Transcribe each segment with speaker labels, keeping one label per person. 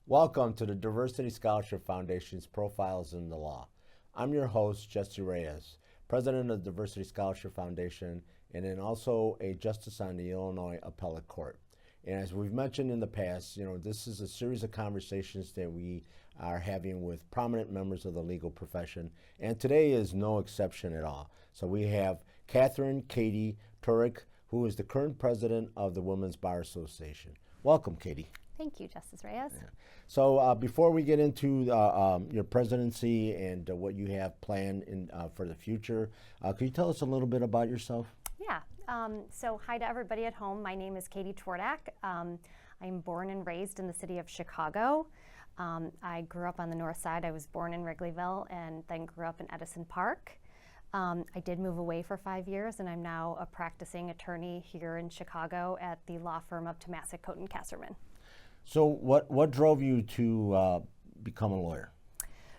Speaker 1: Welcome to the Diversity Scholarship Foundation's Profiles in the Law. I'm your host, Jesse Reyes, president of the Diversity Scholarship Foundation, and then also a justice on the Illinois Appellate Court. And as we've mentioned in the past, this is a series of conversations that we are having with prominent members of the legal profession, and today is no exception at all. So we have Katherine A. Twadark, who is the current president of the Women's Bar Association. Welcome, Katie.
Speaker 2: Thank you, Justice Reyes.
Speaker 1: Yeah. So before we get into your presidency and what you have planned for the future, could you tell us a little bit about yourself?
Speaker 2: Yeah. So hi to everybody at home. My name is Katie Twadark. I'm born and raised in the city of Chicago. I grew up on the north side. I was born in Wrigleyville and then grew up in Edison Park. I did move away for 5 years, and I'm now a practicing attorney here in Chicago at the law firm of Tomasic, Cote & Kasserman.
Speaker 1: So what drove you to become a lawyer?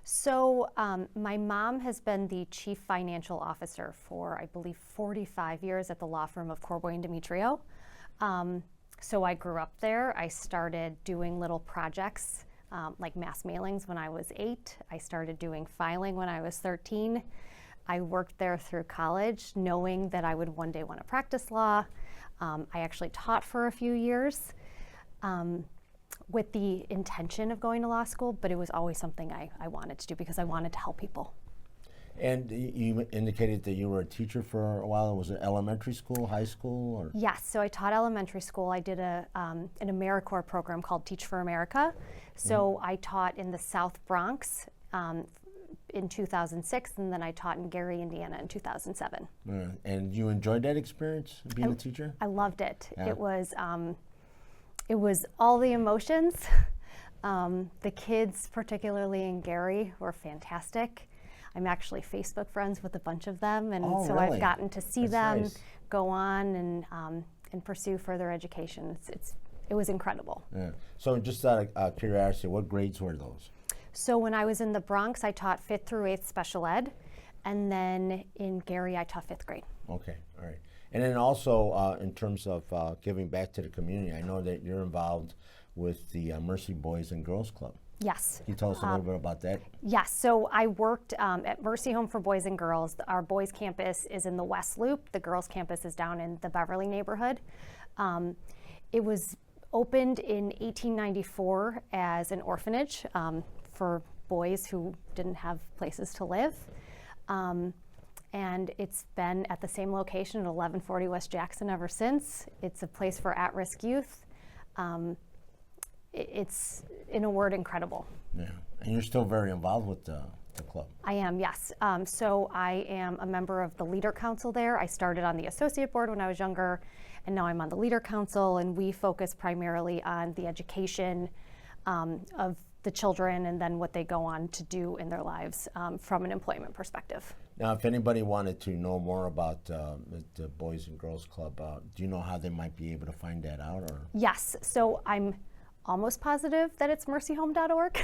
Speaker 2: So my mom has been the chief financial officer for, I believe, 45 years at the law firm of Corboy and Demetrio. So I grew up there. I started doing little projects like mass mailings when I was 8. I started doing filing when I was 13. I worked there through college, knowing that I would one day want to practice law. I actually taught for a few years. With the intention of going to law school, but it was always something I wanted to do because I wanted to help people.
Speaker 1: And you indicated that you were a teacher for a while. Was it elementary school, high school? Or?
Speaker 2: Yes, so I taught elementary school. I did an AmeriCorps program called Teach for America. So I taught in the South Bronx in 2006, and then I taught in Gary, Indiana in 2007.
Speaker 1: And you enjoyed that experience, being a teacher? I
Speaker 2: loved it. Yeah. It was all the emotions. The kids, particularly in Gary, were fantastic. I'm actually Facebook friends with a bunch of them, and so
Speaker 1: really?
Speaker 2: I've gotten to see them
Speaker 1: nice.
Speaker 2: Go on and pursue further education. It was incredible.
Speaker 1: Yeah. So just out of curiosity, what grades were those?
Speaker 2: So when I was in the Bronx, I taught 5th through 8th special ed, and then in Gary, I taught 5th grade.
Speaker 1: Okay, all right. And then also in terms of giving back to the community, I know that you're involved with the Mercy Boys and Girls Club.
Speaker 2: Yes.
Speaker 1: Can you tell us a little bit about that?
Speaker 2: Yes, so I worked at Mercy Home for Boys and Girls. Our boys campus is in the West Loop. The girls campus is down in the Beverly neighborhood. It was opened in 1894 as an orphanage for boys who didn't have places to live. And it's been at the same location at 1140 West Jackson ever since. It's a place for at-risk youth. It's, in a word, incredible.
Speaker 1: Yeah, and you're still very involved with the club.
Speaker 2: I am, yes. So I am a member of the Leader Council there. I started on the associate board when I was younger, and now I'm on the Leader Council, and we focus primarily on the education of the children and then what they go on to do in their lives from an employment perspective.
Speaker 1: Now, if anybody wanted to know more about the Boys and Girls Club, do you know how they might be able to find that out? Or?
Speaker 2: Yes, so I'm almost positive that it's mercyhome.org.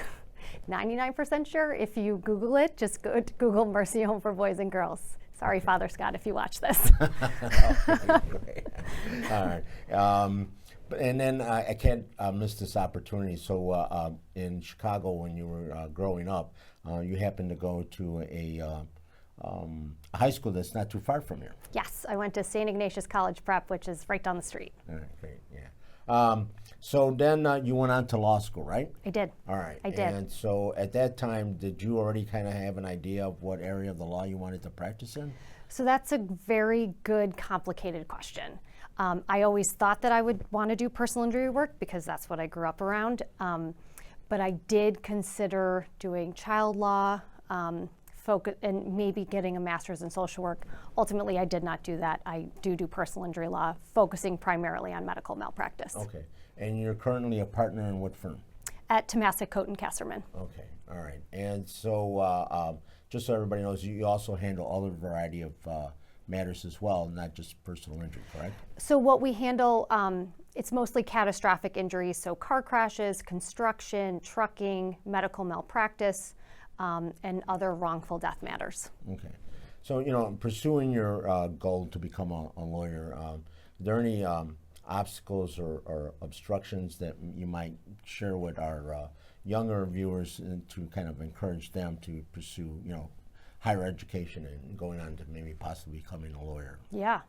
Speaker 2: 99% sure. If you Google it, just go to Google Mercy Home for Boys and Girls. Sorry, Father Scott, if you watch this.
Speaker 1: Okay, all right. And then I can't miss this opportunity. So in Chicago, when you were growing up, you happened to go to a high school that's not too far from here.
Speaker 2: Yes, I went to St. Ignatius College Prep, which is right down the street.
Speaker 1: All right, great, yeah. So then you went on to law school, right?
Speaker 2: I did.
Speaker 1: All right.
Speaker 2: I did.
Speaker 1: And so at that time, did you already kind of have an idea of what area of the law you wanted to practice in?
Speaker 2: So that's a very good, complicated question. I always thought that I would want to do personal injury work because that's what I grew up around. But I did consider doing child law, and maybe getting a master's in social work. Ultimately, I did not do that. I do personal injury law, focusing primarily on medical malpractice.
Speaker 1: Okay. And you're currently a partner in what firm?
Speaker 2: At Tomasic, Cote & Kasserman.
Speaker 1: Okay. All right. And so just so everybody knows, you also handle all the variety of matters as well, not just personal injury, correct?
Speaker 2: So what we handle, it's mostly catastrophic injuries, so car crashes, construction, trucking, medical malpractice, and other wrongful death matters.
Speaker 1: Okay. So, pursuing your goal to become a lawyer, are there any obstacles or obstructions that you might share with our younger viewers to kind of encourage them to pursue, higher education and going on to maybe possibly becoming a lawyer?
Speaker 2: Yeah.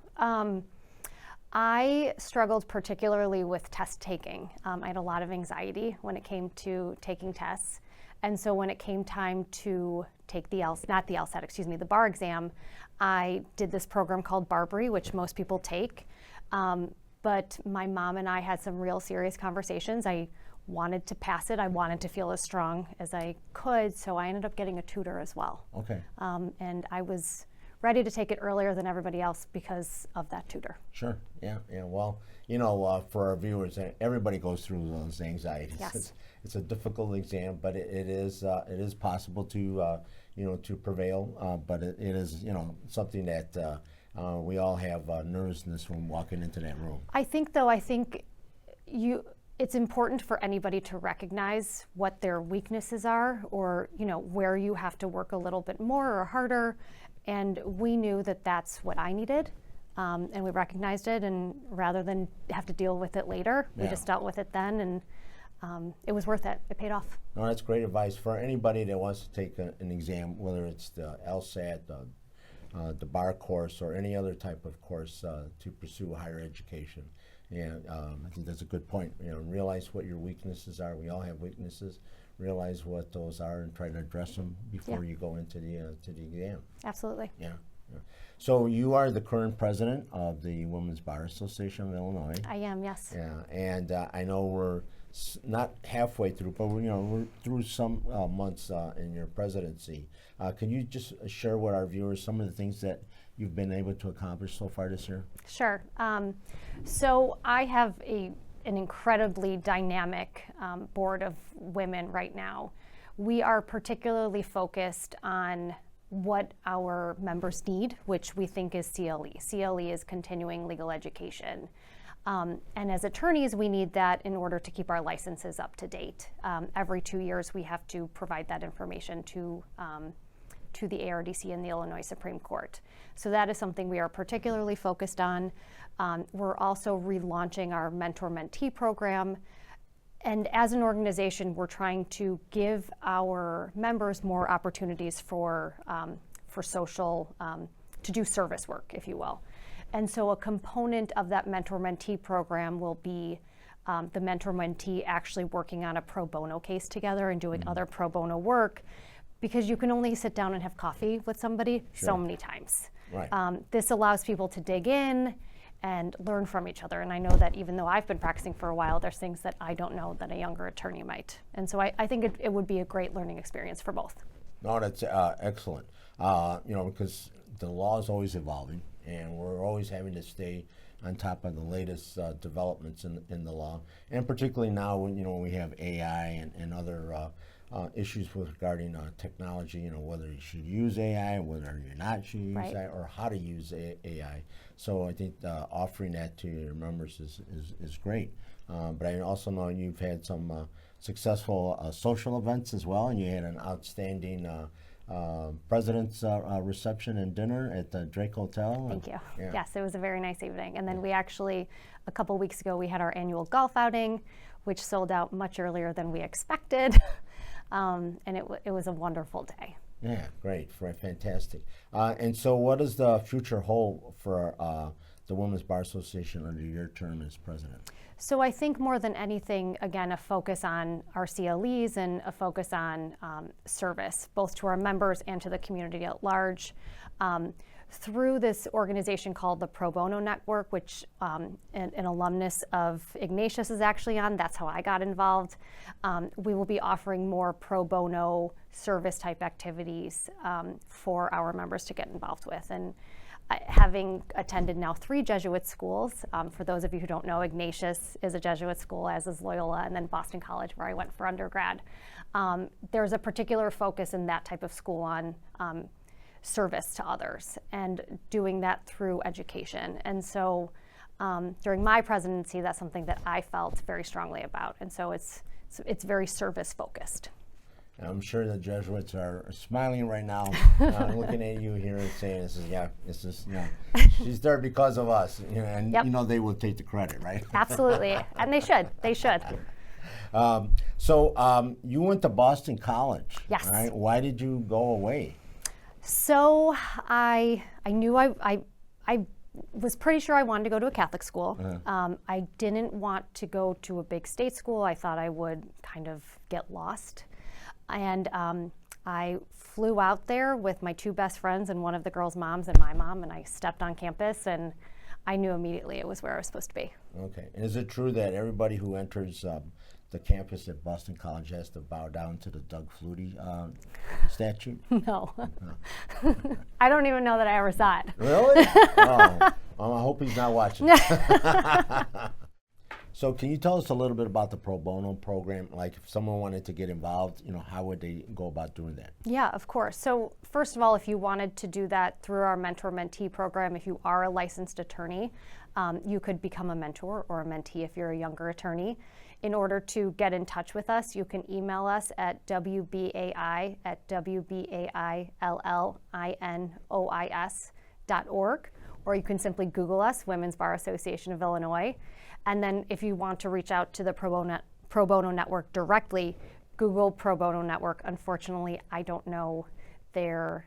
Speaker 2: I struggled particularly with test taking. I had a lot of anxiety when it came to taking tests. And so when it came time to take the the bar exam, I did this program called Barbary, which most people take. But my mom and I had some real serious conversations. I wanted to pass it. I wanted to feel as strong as I could, so I ended up getting a tutor as well.
Speaker 1: Okay.
Speaker 2: And I was ready to take it earlier than everybody else because of that tutor.
Speaker 1: Sure. Yeah. Well, for our viewers, everybody goes through those anxieties.
Speaker 2: Yes.
Speaker 1: It's a difficult exam, but it is possible to to prevail. But it is something that we all have nervousness when walking into that room.
Speaker 2: I think it's important for anybody to recognize what their weaknesses are, or where you have to work a little bit more or harder. And we knew that that's what I needed, and we recognized it. And rather than have to deal with it later, we just dealt with it then, and it was worth it. It paid off.
Speaker 1: No, that's great advice for anybody that wants to take an exam, whether it's the LSAT, the bar course, or any other type of course to pursue higher education. And I think that's a good point. Realize what your weaknesses are. We all have weaknesses. Realize what those are and try to address them before you go into the exam.
Speaker 2: Absolutely.
Speaker 1: Yeah. So you are the current president of the Women's Bar Association of Illinois.
Speaker 2: I am, yes.
Speaker 1: Yeah, and I know we're not halfway through, but we're through some months in your presidency. Can you just share with our viewers some of the things that you've been able to accomplish so far this year?
Speaker 2: Sure. So I have an incredibly dynamic board of women right now. We are particularly focused on what our members need, which we think is CLE. CLE is continuing legal education. And as attorneys, we need that in order to keep our licenses up to date. Every 2 years, we have to provide that information to the ARDC and the Illinois Supreme Court. So that is something we are particularly focused on. We're also relaunching our mentor-mentee program. And as an organization, we're trying to give our members more opportunities for social, to do service work, if you will. And so a component of that mentor-mentee program will be the mentor-mentee actually working on a pro bono case together and doing other pro bono work, because you can only sit down and have coffee with somebody so many times.
Speaker 1: Right.
Speaker 2: This allows people to dig in and learn from each other. And I know that even though I've been practicing for a while, there's things that I don't know that a younger attorney might. And so I think it would be a great learning experience for both. No,
Speaker 1: that's excellent. Because the law is always evolving, and we're always having to stay on top of the latest developments in the law. And particularly now when we have AI and other issues regarding technology, whether you should use AI, whether you're not should use AI, or how to use AI. So I think offering that to your members is great. But I also know you've had some successful social events as well, and you had an outstanding President's reception and dinner at the Drake Hotel.
Speaker 2: Thank you. Yeah. Yes, it was a very nice evening. And then we actually, a couple weeks ago, we had our annual golf outing, which sold out much earlier than we expected. And it was a wonderful day.
Speaker 1: Yeah, great, fantastic. And so what does the future hold for the Women's Bar Association under your term as president?
Speaker 2: So I think more than anything, again, a focus on our CLEs and a focus on service, both to our members and to the community at large. Through this organization called the Pro Bono Network, which an alumnus of Ignatius is actually on, that's how I got involved. We will be offering more pro bono service type activities for our members to get involved with. And having attended now 3 Jesuit schools, for those of you who don't know, Ignatius is a Jesuit school, as is Loyola, and then Boston College, where I went for undergrad. There's a particular focus in that type of school on service to others and doing that through education. And so during my presidency, that's something that I felt very strongly about. And so it's very service focused.
Speaker 1: I'm sure the Jesuits are smiling right now, looking at you here and saying, she's there because of us. And
Speaker 2: Yep.
Speaker 1: they will take the credit, right?
Speaker 2: Absolutely. And they should. They should.
Speaker 1: So you went to Boston College.
Speaker 2: Yes.
Speaker 1: Right? Why did you go away?
Speaker 2: So I knew I was pretty sure I wanted to go to a Catholic school. I didn't want to go to a big state school. I thought I would kind of get lost. And I flew out there with my two best friends and one of the girls' moms and my mom, and I stepped on campus, and I knew immediately it was where I was supposed to be.
Speaker 1: Okay. And is it true that everybody who enters the campus at Boston College has to bow down to the Doug Flutie statue?
Speaker 2: No. I don't even know that I ever saw it.
Speaker 1: Really? Oh, I hope he's not watching. So can you tell us a little bit about the pro bono program? Like if someone wanted to get involved, how would they go about doing that?
Speaker 2: Yeah, of course. So first of all, if you wanted to do that through our mentor-mentee program, if you are a licensed attorney, you could become a mentor or a mentee if you're a younger attorney. In order to get in touch with us, you can email us at wbai@wbaillinois.org, or you can simply Google us, Women's Bar Association of Illinois. And then if you want to reach out to the Pro Bono Network directly, Google Pro Bono Network. Unfortunately, I don't know their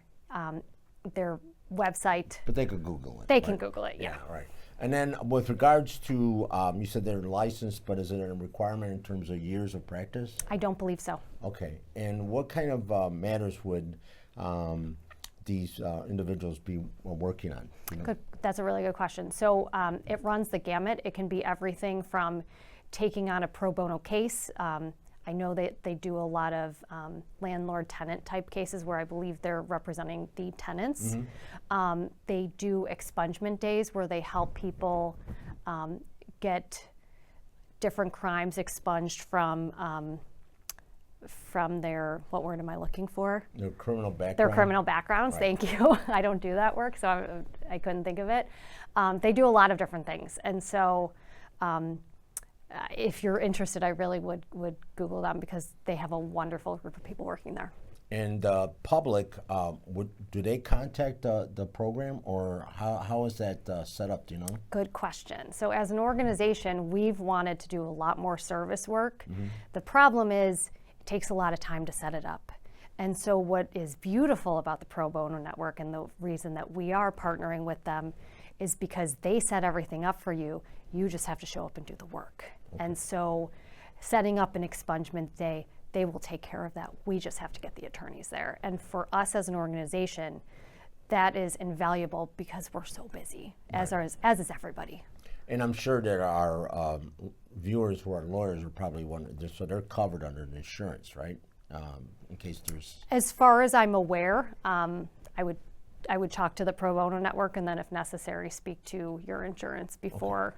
Speaker 2: website.
Speaker 1: But they could Google it.
Speaker 2: They can Google it, yeah.
Speaker 1: Yeah, right. And then with regards to, you said they're licensed, but is it a requirement in terms of years of practice?
Speaker 2: I don't believe so.
Speaker 1: Okay. And what kind of matters would these individuals be working on?
Speaker 2: Good. That's a really good question. So it runs the gamut. It can be everything from taking on a pro bono case. I know that they do a lot of landlord-tenant type cases where I believe they're representing the tenants. Mm-hmm. They do expungement days where they help people get different crimes expunged from their, what word am I looking for?
Speaker 1: Their criminal background.
Speaker 2: Their criminal backgrounds, right. Thank you. I don't do that work, so I couldn't think of it. They do a lot of different things. And so if you're interested, I really would Google them because they have a wonderful group of people working there.
Speaker 1: And the public, do they contact the program, or how is that set up, do you know?
Speaker 2: Good question. So as an organization, we've wanted to do a lot more service work. Mm-hmm. The problem is it takes a lot of time to set it up. And so what is beautiful about the Pro Bono Network, and the reason that we are partnering with them, is because they set everything up for you. You just have to show up and do the work. Okay. And so setting up an expungement day, they will take care of that. We just have to get the attorneys there. And for us as an organization, that is invaluable because we're so busy, right. as is everybody.
Speaker 1: And I'm sure that our viewers who are lawyers are probably wondering, so they're covered under the insurance, right? In case there's...
Speaker 2: As far as I'm aware, I would talk to the Pro Bono Network, and then if necessary, speak to your insurance before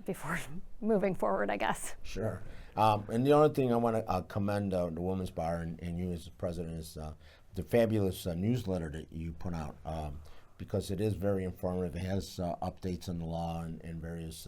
Speaker 2: before moving forward, I guess.
Speaker 1: Sure. And the only thing I want to commend the Women's Bar and you as the president is the fabulous newsletter that you put out, because it is very informative. It has updates on the law and various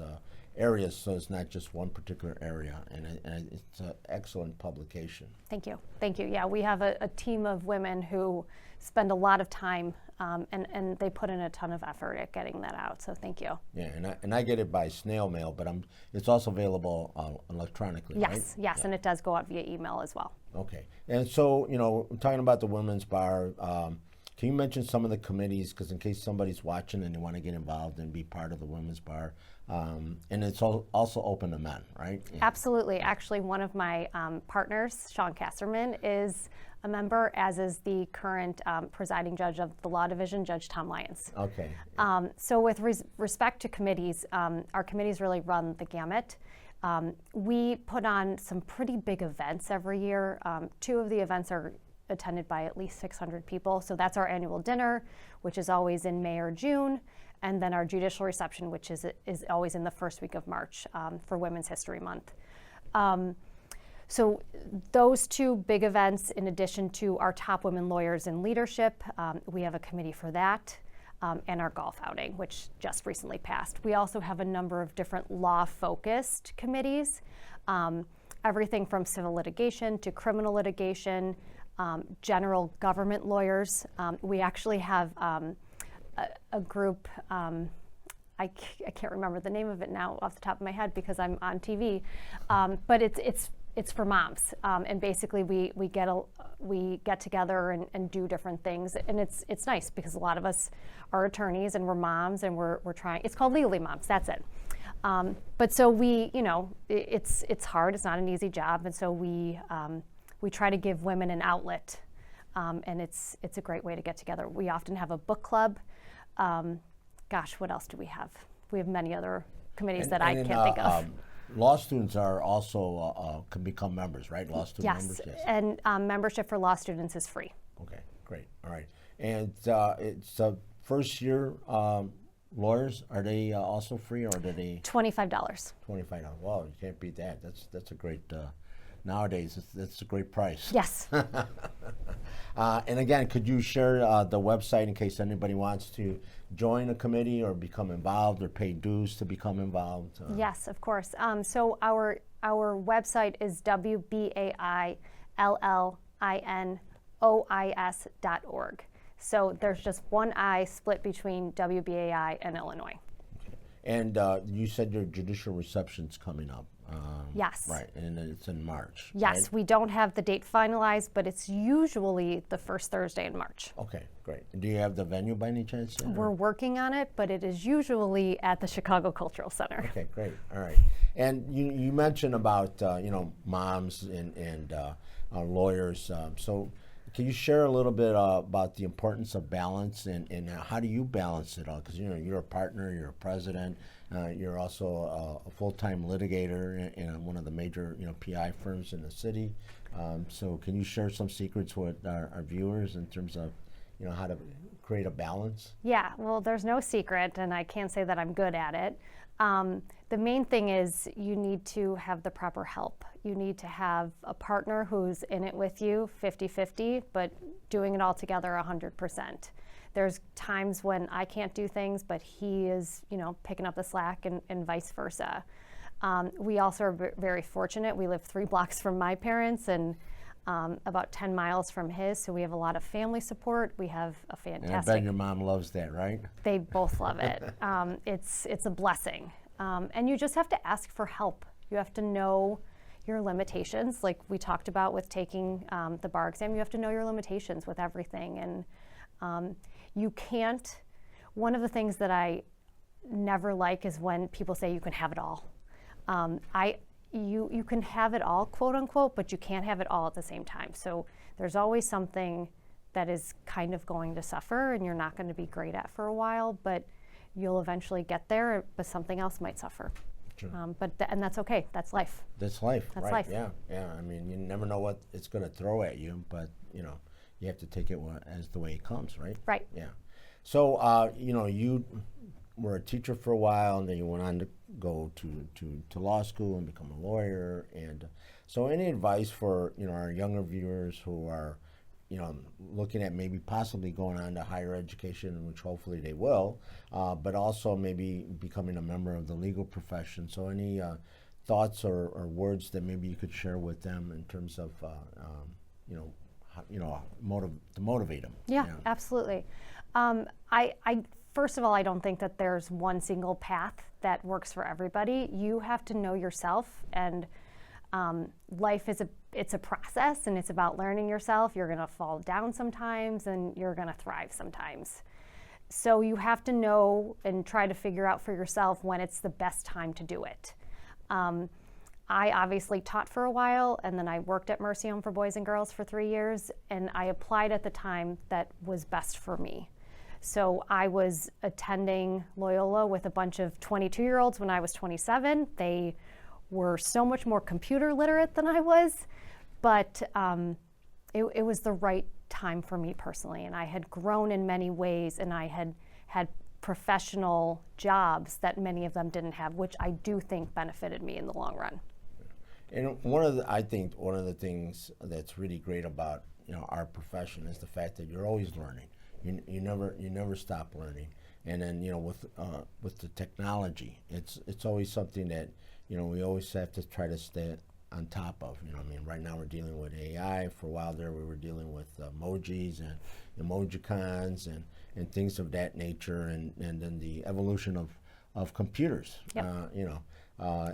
Speaker 1: areas, so it's not just one particular area, and it's an excellent publication.
Speaker 2: Thank you. Thank you. Yeah, we have a team of women who spend a lot of time and they put in a ton of effort at getting that out, so thank you.
Speaker 1: Yeah, and I get it by snail mail, but it's also available electronically,
Speaker 2: yes,
Speaker 1: right?
Speaker 2: Yes,
Speaker 1: yeah.
Speaker 2: And it does go out via email as well.
Speaker 1: Okay, and so, talking about the Women's Bar, can you mention some of the committees, because in case somebody's watching and they want to get involved and be part of the Women's Bar, and it's also open to men, right? Yeah.
Speaker 2: Absolutely. Actually, one of my partners, Sean Kasserman, is a member, as is the current presiding judge of the Law Division, Judge Tom Lyons.
Speaker 1: Okay.
Speaker 2: So with respect to committees, our committees really run the gamut. We put on some pretty big events every year. 2 of the events are attended by at least 600 people. So that's our annual dinner, which is always in May or June, and then our judicial reception, which is always in the first week of March for Women's History Month. So those two big events, in addition to our top women lawyers in leadership, we have a committee for that, and our golf outing, which just recently passed. We also have a number of different law-focused committees, everything from civil litigation to criminal litigation, general government lawyers. We actually have a group, I can't remember the name of it now off the top of my head because I'm on TV, but it's for moms, and basically we get together and do different things, and it's nice because a lot of us are attorneys and we're moms and we're trying. It's called Legally Moms. That's it. But so we, it's hard. It's not an easy job, and so we try to give women an outlet, and it's a great way to get together. We often have a book club. Gosh, what else do we have? We have many other committees that I can't think of.
Speaker 1: Law students are also can become members, right? Law student members.
Speaker 2: Yes, and membership for law students is free.
Speaker 1: Okay, great. All right, and it's first year lawyers. Are they also free, or do they?
Speaker 2: $25.
Speaker 1: $25. Wow, you can't beat that. That's a great. Nowadays, that's a great price.
Speaker 2: Yes.
Speaker 1: And again, could you share the website in case anybody wants to join a committee or become involved or pay dues to become involved?
Speaker 2: Yes, of course. So our website is WBAILLINOIS.org. So there's just one I split between WBAI and Illinois.
Speaker 1: Okay. And you said your judicial reception's coming up.
Speaker 2: Yes.
Speaker 1: Right, and it's in March.
Speaker 2: Yes,
Speaker 1: right?
Speaker 2: we don't have the date finalized, but it's usually the first Thursday in March.
Speaker 1: Okay, great. Do you have the venue by any chance?
Speaker 2: We're working on it, but it is usually at the Chicago Cultural Center.
Speaker 1: Okay, great. All right. And you mentioned about moms and lawyers. So can you share a little bit about the importance of balance and how do you balance it all? Because you're a partner, you're a president. You're also a full-time litigator in one of the major PI firms in the city. So can you share some secrets with our viewers in terms of how to create a balance?
Speaker 2: Yeah, well, there's no secret, and I can't say that I'm good at it. The main thing is you need to have the proper help. You need to have a partner who's in it with you 50-50, but doing it all together 100%. There's times when I can't do things, but he is, picking up the slack and vice versa. We also are very fortunate. We live 3 blocks from my parents and about 10 miles from his, so we have a lot of family support. We have a fantastic...
Speaker 1: And I bet your mom loves that, right?
Speaker 2: They both love it. It's a blessing. And you just have to ask for help. You have to know your limitations, like we talked about with taking the bar exam. You have to know your limitations with everything. And you can't, one of the things that I never like is when people say you can have it all. You can have it all, quote unquote, but you can't have it all at the same time. So there's always something that is kind of going to suffer and you're not going to be great at for a while, but you'll eventually get there, but something else might suffer.
Speaker 1: Sure.
Speaker 2: And that's okay. That's life.
Speaker 1: That's life.
Speaker 2: That's
Speaker 1: right.
Speaker 2: life.
Speaker 1: Yeah. I mean, you never know what it's going to throw at you, but you have to take it as the way it comes, right?
Speaker 2: Right.
Speaker 1: Yeah. So you were a teacher for a while, and then you went on to go to law school and become a lawyer. And so, any advice for our younger viewers who are looking at maybe possibly going on to higher education, which hopefully they will, but also maybe becoming a member of the legal profession. So any thoughts or words that maybe you could share with them in terms of, to motivate them?
Speaker 2: Yeah, absolutely. I first of all, I don't think that there's one single path that works for everybody. You have to know yourself, and life is it's a process, and it's about learning yourself. You're going to fall down sometimes, and you're going to thrive sometimes. So you have to know and try to figure out for yourself when it's the best time to do it. I obviously taught for a while, and then I worked at Mercy Home for Boys and Girls for 3 years, and I applied at the time that was best for me. So I was attending Loyola with a bunch of 22-year-olds when I was 27. They were so much more computer literate than I was, but it was the right time for me personally, and I had grown in many ways, and I had professional jobs that many of them didn't have, which I do think benefited me in the long run.
Speaker 1: And I think one of the things that's really great about our profession is the fact that you're always learning. You never stop learning. And then with the technology, it's always something that we always have to try to stay on top of. I mean, right now we're dealing with AI. For a while there, we were dealing with emojis and emojicons and things of that nature, and then the evolution of computers.
Speaker 2: Yep.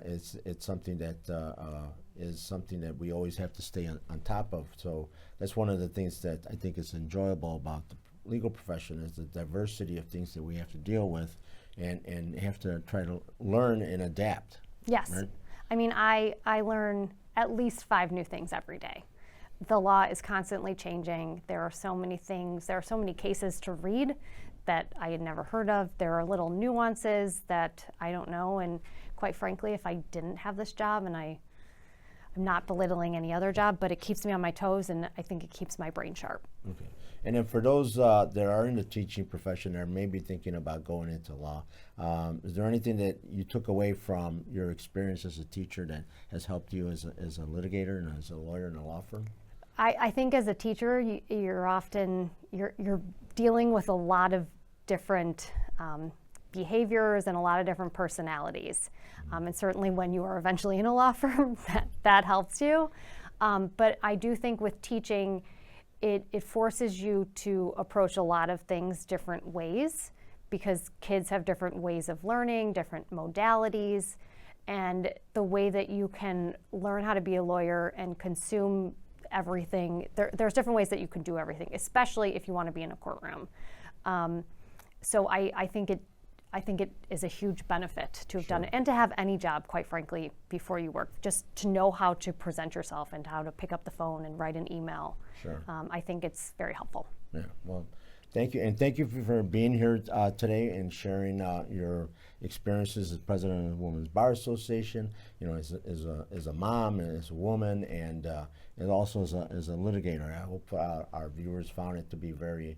Speaker 1: It's something that is something that we always have to stay on top of. So that's one of the things that I think is enjoyable about the legal profession, is the diversity of things that we have to deal with and have to try to learn and adapt.
Speaker 2: Yes.
Speaker 1: Right?
Speaker 2: I mean, I learn at least 5 new things every day. The law is constantly changing. There are so many things, there are so many cases to read that I had never heard of. There are little nuances that I don't know, and quite frankly, if I didn't have this job, and I'm not belittling any other job, but it keeps me on my toes, and I think it keeps my brain sharp.
Speaker 1: Okay. And then for those that are in the teaching profession that are maybe thinking about going into law, is there anything that you took away from your experience as a teacher that has helped you as a litigator and as a lawyer in a law firm?
Speaker 2: I think as a teacher, you're often dealing with a lot of different behaviors and a lot of different personalities. And certainly when you are eventually in a law firm, that helps you. But I do think with teaching, it forces you to approach a lot of things different ways, because kids have different ways of learning, different modalities, and the way that you can learn how to be a lawyer and consume everything, there's different ways that you can do everything, especially if you want to be in a courtroom. So I think it is a huge benefit to have done it, and to have any job, quite frankly, before you work, just to know how to present yourself and how to pick up the phone and write an email.
Speaker 1: Sure.
Speaker 2: I think it's very helpful.
Speaker 1: Yeah, well, thank you. And thank you for being here today and sharing your experiences as president of the Women's Bar Association, as a mom and as a woman, and also as a litigator. I hope our viewers found it to be very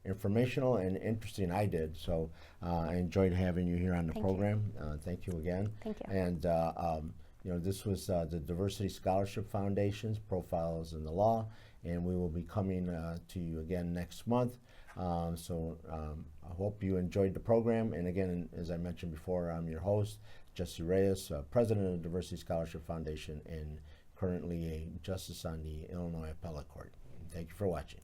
Speaker 1: informational and interesting. I did. So I enjoyed having you here on the program. Thank you again.
Speaker 2: Thank you.
Speaker 1: And this was the Diversity Scholarship Foundation's Profiles in the Law, and we will be coming to you again next month. So I hope you enjoyed the program. And again, as I mentioned before, I'm your host, Jesse Reyes, president of the Diversity Scholarship Foundation and currently a justice on the Illinois Appellate Court. Thank you for watching.